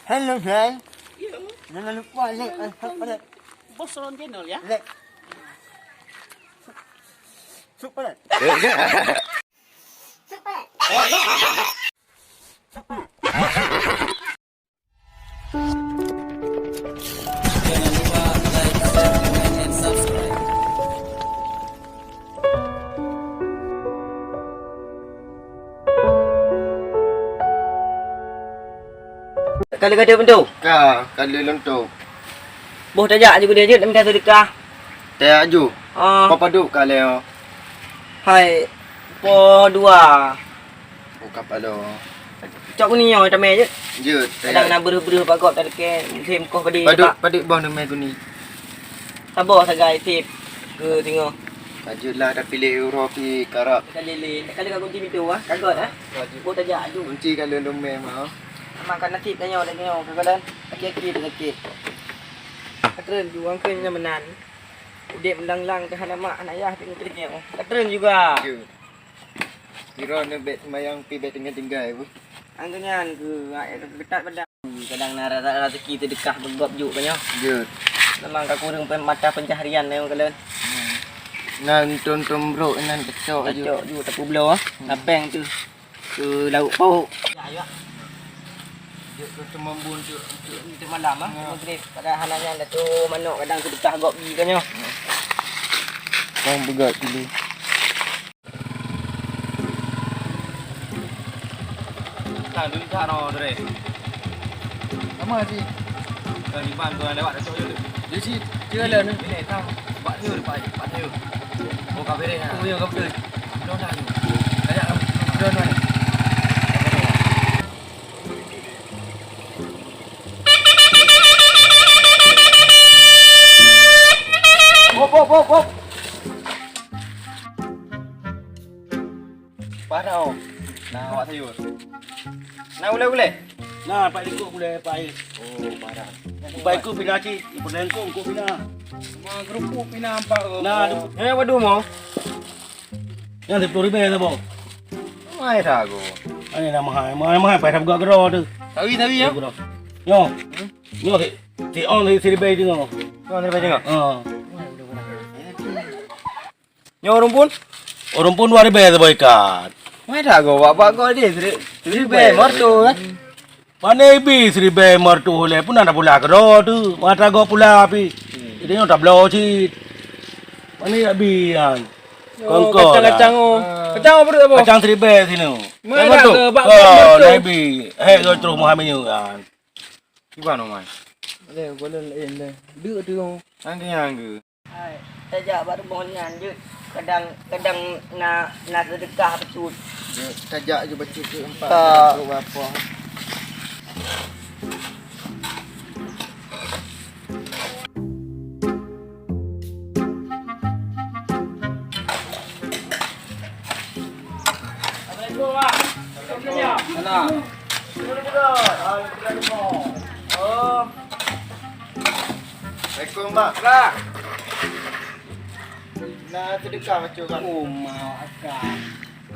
Hello, friend. Jangan lupa like. Bos Ron channel ya. Like. Super. Jangan lupa like, share, comment, and subscribe. Kali kada bentu. Kali lentuk. Boh tajak juga dia je nak minta sedekah. Teh aju. Ah, Duk kali oh. hai. Po dua. Buka palo. Cok ni yo tamai je. Je. Kadang nak beruh-beruh pagop tak dekat musim koh padi. Paduk bawah nama guni. Sabar sagai tip ke tengok. Kajulah dah pilih euro pi karap. Kali le. Kali kau kunci pintu ah. Kagot ah. Boh tajak aju. Kunci kalau lume mau. Makan nasi tanya dah tengok kadang kaki-kaki dah sakit. Katren juga angkanya menan. Udip melang-lang ke hana mak anak ayah tengok tengok. Katren juga. Je. Kira nak bet mayang pi bet tinggal bu. Angkanya ke dekat badan. Kadang nak rezeki terdekat bergop juk banyak. Je. Memang kau kurang mata pencaharian memang kalian. Nan tonton bro nan kecok je. Kacau juga tak pulau ah. Lapang tu. Ke laut pauk. Ya ya. Je cuma bun tu. Itu malam ah. Maghrib pada hananya dah tu manok kadang tu betah gop bi kanyo. Kang begat dulu. Nah, dulu tak no deh. Sama sih. Di ban tu lewat dah cok je. Dia sih dia lah ni. Ini tahu. Buat dia depan, buat dia. Oh kau beri ah. Oh ya kau betul. Dah dah. Kayak Dah dah. Hop. parah oh. Nah, awak sayur. Nah boleh. Nah, pak ikut boleh pak air. Oh, parah. Baik ikut pina cik, ikut lengkong ikut pina. Semua kerupuk pina nampak ke? Nah, Waduh mau. yang 10 ribu tu bang. Mai dah aku. Ini nama mahal, pak dah buka gerak tu. Tawi ya. Yo. Yo si on si ribu tu ngau. Kau nak tengok. Nyawa rumpun. Orang pun 2 ribu tu boy kat. Mai dah aku. Bapak kau dia seri Martu kan. Mana ibi 1 ribu mertu boleh pun ada pula gerak tu. Mata gua pula api. Ini yang tak belau cik. Mana ibi yang. Kacang-kacang oh. Kacang apa tu? Kacang 1 ribu sini. Mana ke bak Oh, ibi. Hei, kau terus Muhammad kan. Gimana mai? Boleh lain. Duk tu. Angge. Hai, tajak baru mohonnya je. Kadang nak sedekah betul. Tajak je baca ke 4 Tak. berapa. Sana. Oh, Assalamualaikum mak. lah. Nak sedekah macam kan. Oh, mau akak.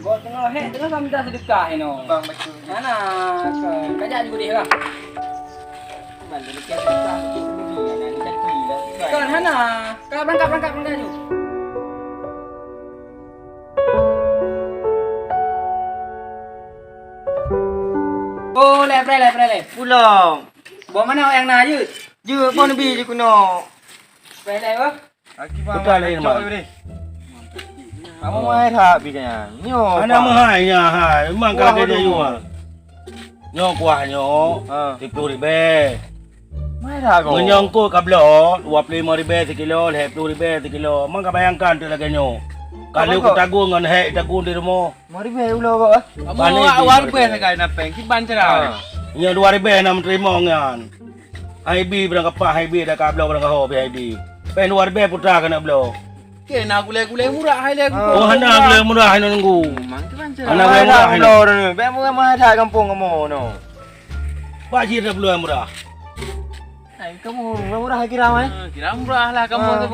Gua tengah kau minta sedekah ni no. Bang macam Mana? Kajak juga dia lah. Balik dekat sedekah sikit dulu ni nak kaki lah. Kan Hana, kau berangkat tu. Oh, le. Pulang. Bawa mana yang nak je? Je pun lebih je kuno. Le apa? Betul lain mak. Kamu mai tak bikanya? Nyo. Mana mahal ya, hai. Memang kau dia jual. Nyo kuah nyo. 10 ribu. Mai dah aku. Menyangkut kablo 25 ribu sekilo, 10 ribu sekilo. Mak bayangkan tu lagi nyo. Kalau aku tagung dengan tagung di rumah. Mari be ulo kok. Balik Kamu di awal balik. be sekali nak peng. Kiban cerah. Nya 2 ribu nak terima ngan. IB berang kapah IB dah kablo berang kaho IB. Pen 2 ribu putra kena blo. Ke nak gulai murah hai aku. Oh hana gule murah hina nunggu. Mang kiban cerah. Anak gulai murah hina. Be murah mai dah kampung kamu no. Pak Ji dah belum murah. Hai kamu murah kira mai. Kira murah lah kamu tu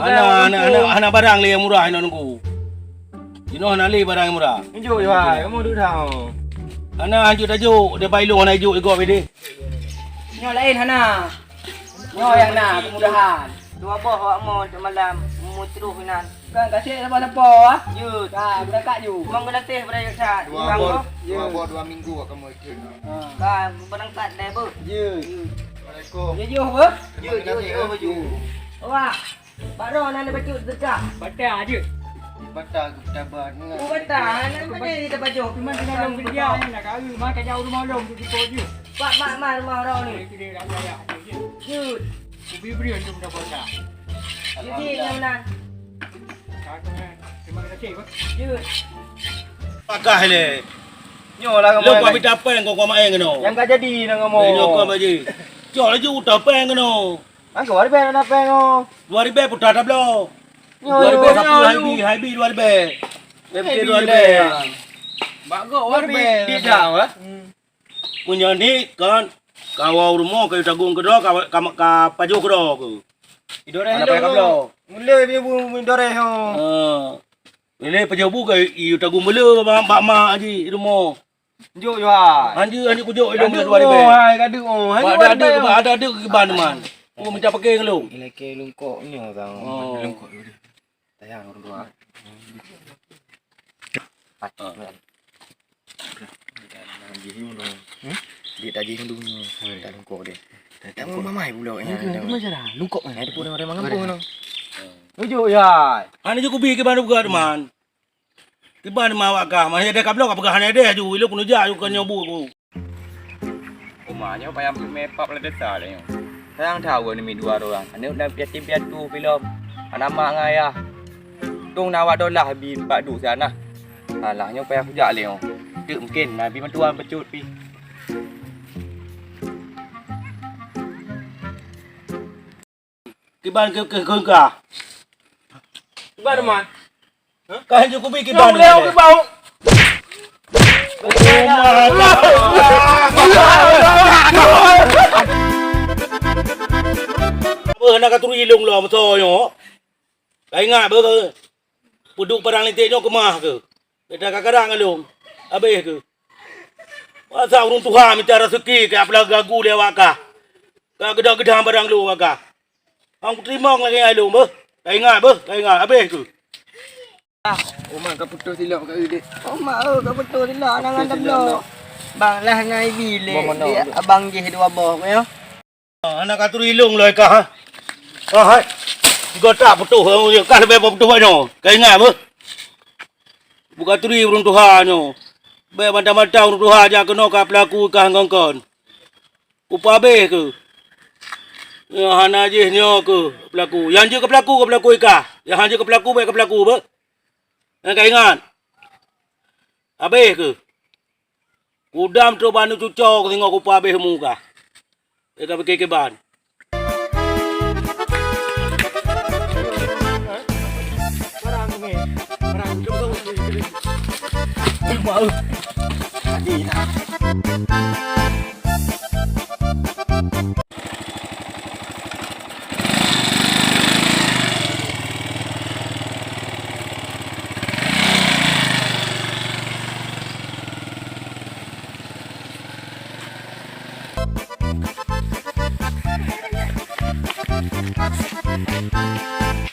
Anak barang le yang murah hina nunggu. Ino hana le barang yang murah. Tunjuk je hai. Kamu duduk dah. Anak anjuk tajuk dia bailung anak ijuk ikut bede. Nyo lain hana. Nyo yang na kemudahan. Dua boh awak mau malam mutru hinan. Kan kasih apa-apa ah. Yut. Ah, berangkat you. Mang berlatih berangkat. Dua bot 2 minggu kamu ikut. Kan berangkat dah bu. Yut. Assalamualaikum. Yo bu. Yo. Wah. Baru nak baca dekat. Batal aja. Batal aku tabat. Batal nak mana kita baca. Memang kena long dia ni nak kahwin. Mak kajau rumah long tu kita je. Mak rumah orang ni. Kita dah layak je. Yut. Beri untuk dah baca. Jadi yang mana? Terima kasih. Yut. Pakah le. Nyo lah kamu. Lu kau ambil tapeng kau main kena. Yang tak jadi nak kamu. Nyo kau baji. Jol aja tapeng kena. Aku ada pen apa ngo? 2000 putar dah blo. Nyo 2000 satu haibi 2000. Lebih 2000. Bagus Di dah ah. Punya ni kan kawau rumah kau tagung kedua ka paju kedua ku. Idore hello. Mula dia bu idore ho. Ini pejabu kau iu tagung mula mak mak aji rumah. Juk yo ah. Anji pujuk ilmu 2000. Hai kadu oh. Ada ke ban man. Aku minta pakai kalau. Lelaki lungkok ni bang. Lungkok dulu. Tayang orang tua. Dia tak jadi dulu. Tak lungkok dia. Tak mau mamai pula. Macam dah lungkok ni. Ada pun orang mangapung no. Juk ya. Ani je kubi ke bandu buka man. Ke ban mawak kah. Masih ada kabel kau pegang ada ju. Lu kena jak kan nyobu aku. Rumahnya payah mepap lah desa lah yang. Sayang tahu ni dua orang. Anak dah piatu film. Anak mak dengan ayah. Tung nawak dolah habis 4 du sana. Alahnya payah hujak le. Tak mungkin nabi mentuan pecut pi. Ke ban ke kah. Ban man. Kah je kubi ke ban. Leo ke bau. Apa nak katuru ilung lo betul yo. Kau ingat ber puduk parang lentiknya ke mah ke. Kita kadang alung. Habis ke. Masa urung Tuhan minta rezeki ke apa gagu dia wakah. Kau gedang-gedang barang lu wakah. Ang terima lagi alung ber. Kau ingat habis ke. Oh mak kau putus silap kat dia. Oh mak kau betul lah nangan tablo. Bang lah ngai bilik. Abang je dua boh ya. Anak katuru ilung lo kah. Hai. Juga tak betul kan lebih betul banyak. Kau ingat ber. Bukan turi urung Tuhan yo. Be mata-mata urung Tuhan aja kena ka pelaku ka ngongkon. Upa be ke. Ya hana je nyo ke pelaku. Yang je ke pelaku ika. Yang hanya ke pelaku be ke pelaku be. Kau ingat. Habis ke. Kudam tu banu cucok tengok upa be muka. Eka pakai ke ban. Maaf. Tadi nak.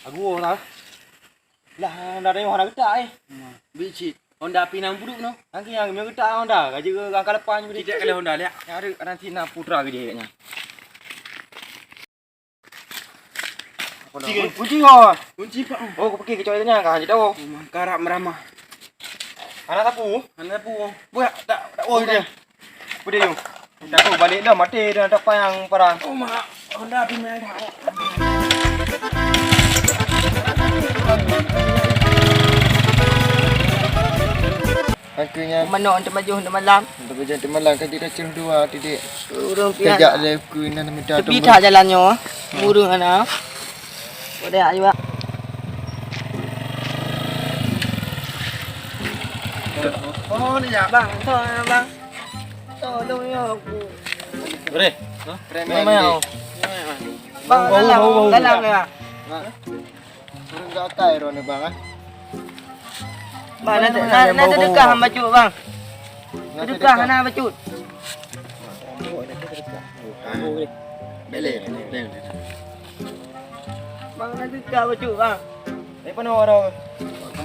Aku lah. Lah dah ada orang kedak eh. Bicit. Honda pinang buduk no. Angki yang me kedak Honda gaji ke angka lepas ni. Tidak kali Honda lihat. Ada nanti nak putra ke dia katnya. Kunci kau. Kunci pak. Oh, kau pergi ke coy tanya kah? Jadi tahu. Karap meramah. Anak sapu. Buat tak oh dia. Apa dia tu? Dah kau balik dah mati dah tak payang parang. Oh mak, Honda pindah dah. Akhirnya Mana untuk maju untuk malam. untuk kerja di malam kan tidak cerah dua titik. Urung Kejak pihak. live ku nak minta Tepi dah jalannya. Burung anak. Boleh juga. Oh ni ya. Bang, tolong bang. Tolong ya aku. Boleh. Preman Mana ni. mau? Bang, dalam ya. Turun ke atas ron ni bang ah. Bang, nak sedekah hamba cut bang. Sedekah hana hamba cut. dekat. Ha. Oh, boleh. Boleh. Bang nak tukar baju bang. Eh penuh orang.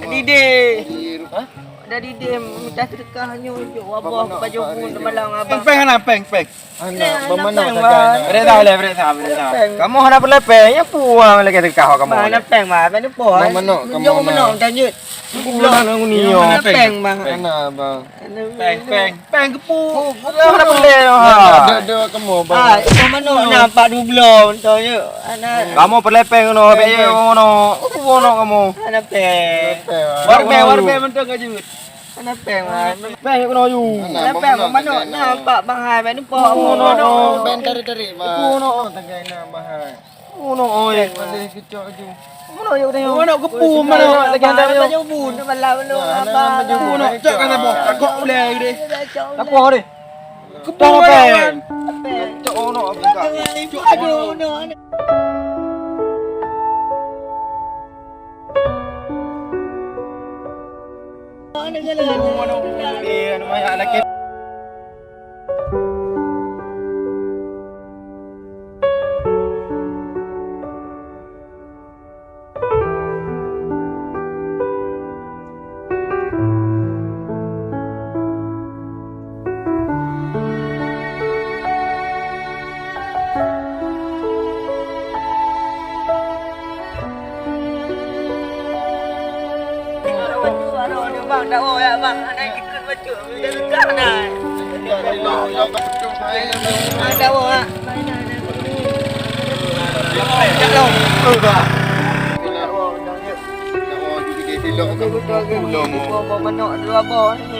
Didih. Ha? Dah didih minta sedekahnya untuk wabah baju pun malang abang. Peng. Anak bermana Peng, saja Bang. anak. Boleh tak. Kamu hendak berlepeng ya puang lagi tekah kamu. Mana peng bang, mana poh. Bang mana kamu Jom mana nak? tanya. Pulang nang ni yo. Mana peng bang. Anak bang. Peng kepu. Hendak boleh. Ada kamu bang. Ah, itu mana nampak dua belum tanya. Anak Kamu berlepeng no, be no. Ono kamu. anak peng. Warbe mentang aja. Anak peng bang. Peng kono yu. Anak peng bang mana nampak bang hai bang poh. Oh, ben dari bang. Ono tagai nak bahai. Ono oi. Boleh kicau je. Mana yo tanya. Ono kepu mana lagi anda yo. Baju bun malam lu abang. Ono cak kan apa? Takut boleh ide. Apa ni? Kepu peng. peng. Cak ono apa? Aduh, no. Eh, namanya laki. Bang, dah oh ya bang, anak ikut baju, dah dekat dah. Ada oh ah. Cak long. Betul ke? Bawa manok dua bawa ni.